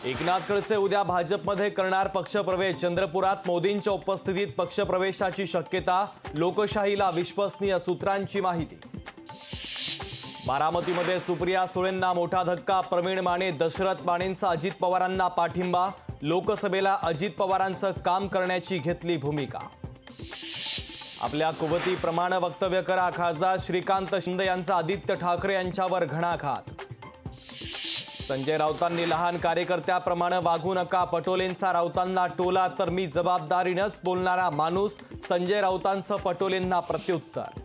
एकनाथ खडसे उद्या भाजपमध्ये करणार पक्षप्रवेश। चंद्रपुरात मोदींच्या उपस्थितीत पक्षप्रवेशाची शक्यता। लोकशाहीला विश्वसनीय सूत्रांची माहिती। बारामतीमध्ये सुप्रिया सुळेंना मोठा धक्का। प्रवीण माने दशरथ मानेंचा अजित पवारांना पाठिंबा। लोकसभेला अजित पवारांचं काम करण्याची घेतली भूमिका। आपल्या कुवतीप्रमाणे वक्तव्य करा। खासदार श्रीकांत शिंदे यांचा आदित्य ठाकरे यांच्यावर घणाघात। संजय राऊतांनी लहान कार्यकर्त्याप्रमाणे वागू नका। पटोलेंचा राऊतांना टोला तर मी जबाबदारीनेच बोलणारा माणूस। संजय राऊतांचं पटोलेंना प्रत्युत्तर।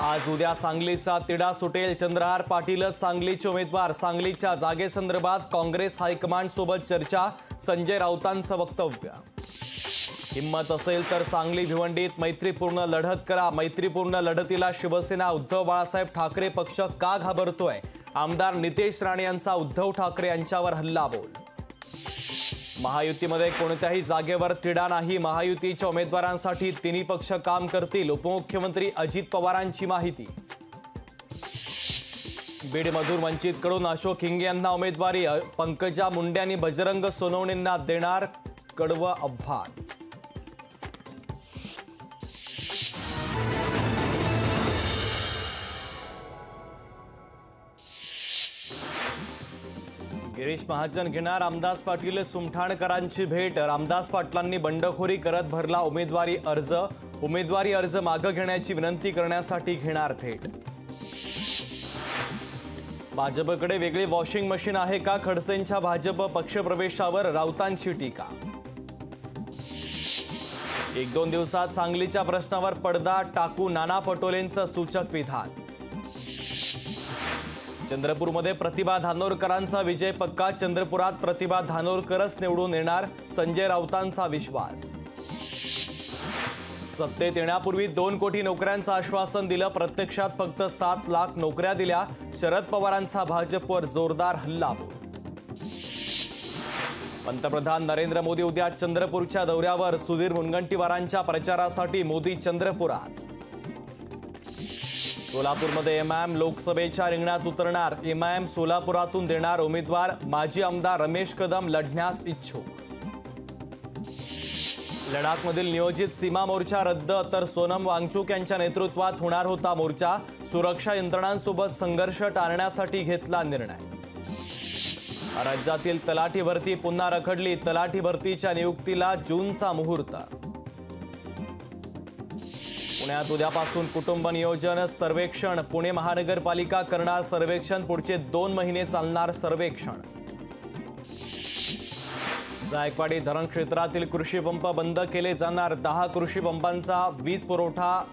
आज उद्या सांगलीचा तिढा सुटेल। चंद्रहार पाटीलच सांगलीचे उमेदवार। सांगलीच्या जागेसंदर्भात काँग्रेस हायकमांड सोबत चर्चा। संजय राऊतांचं वक्तव्य। हिम्मत असेल तर सांगली भिवंडीत मैत्रीपूर्ण लढत करा। मैत्रीपूर्ण लढतीला शिवसेना उद्धव बाळासाहेब ठाकरे पक्ष का घाबरतोय? आमदार नितेश राणे यांचा उद्धव ठाकरे यांच्यावर हल्लाबोल। महायुतीमध्ये कोणत्याही जागेवर तिढा नाही। महायुतीच्या उमेदवारांसाठी तिन्ही पक्ष काम करतील। उपमुख्यमंत्री अजित पवारांची माहिती। बीडमधून वंचितकडून अशोक हिंगे यांना उमेदवारी। पंकजा मुंडे आणि बजरंग सोनवणेंना देणार कडवं आव्हान। गिरीश महाजन घेणार रामदास पाटील सुमठाणकरांची भेट। रामदास पाटलांनी बंडखोरी करत भरला उमेदवारी अर्ज मागे घेण्याची विनंती करण्यासाठी घेणार भेट। भाजपकडे वेगळी वॉशिंग मशीन आहे का? खडसेंच्या भाजप पक्षप्रवेशावर राऊतांची टीका। 1-2 दिवसात सांगलीच्या प्रश्नावर पडदा टाकू नाना पटोलेंचं सूचक विधान। चंद्रपूरमध्ये प्रतिभा धानोरकरांचा विजय पक्का। चंद्रपुरात प्रतिभा धानोरकरच निवडून येणार। संजय राऊतांचा विश्वास। सत्तेत येण्यापूर्वी 2 कोटी नोकऱ्यांचं आश्वासन दिलं। प्रत्यक्षात फक्त 7 लाख नोकऱ्या दिल्या। शरद पवारांचा भाजपवर जोरदार हल्लाबोल। पंतप्रधान नरेंद्र मोदी उद्या चंद्रपूरच्या दौऱ्यावर। सुधीर मुनगंटीवारांच्या प्रचारासाठी मोदी चंद्रपुरात। सोलापूरमध्ये एमआयएम लोकसभेच्या रिंगणात उतरणार। एमआयएम सोलापुरातून देणार उमेदवार। माजी आमदार रमेश कदम लढण्यास इच्छुक। लडाखमधील नियोजित सीमा मोर्चा रद्द, तर सोनम वांगचुक यांच्या नेतृत्वात होणार होता मोर्चा। सुरक्षा यंत्रणांसोबत संघर्ष टाळण्यासाठी घेतला निर्णय। राज्यातील तलाठी भरती पुन्हा रखडली। तलाठी भरतीच्या नियुक्तीला जूनचा मुहूर्त। पुण्यात उद्यापासून कुटुंब नियोजन सर्वेक्षण। पुणे महानगरपालिका करणार सर्वेक्षण। पुढचे 2 महिने चालणार सर्वेक्षण। जायकवाडी धरण क्षेत्रातील कृषी पंप बंद केले जाणार। 10 कृषी पंपांचा वीज पुरवठा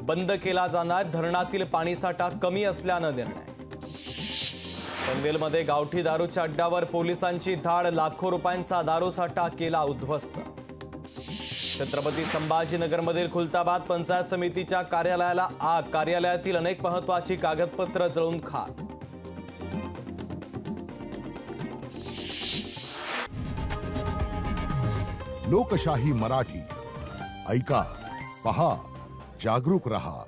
बंद केला जाणार। धरणातील पाणीसाठा कमी असल्यानं निर्णय। पनवेलमध्ये गावठी दारूच्या अड्ड्यावर पोलिसांची धाड। लाखो रुपयांचा दारूसाठा केला उद्ध्वस्त। छत्रपती संभाजीनगरमधील खुलताबाद पंचायत समितीच्या कार्यालयाला आग। कार्यालयातील अनेक महत्त्वाची कागदपत्र जळून खाक। लोकशाही मराठी ऐका, पहा, जागरूक रहा।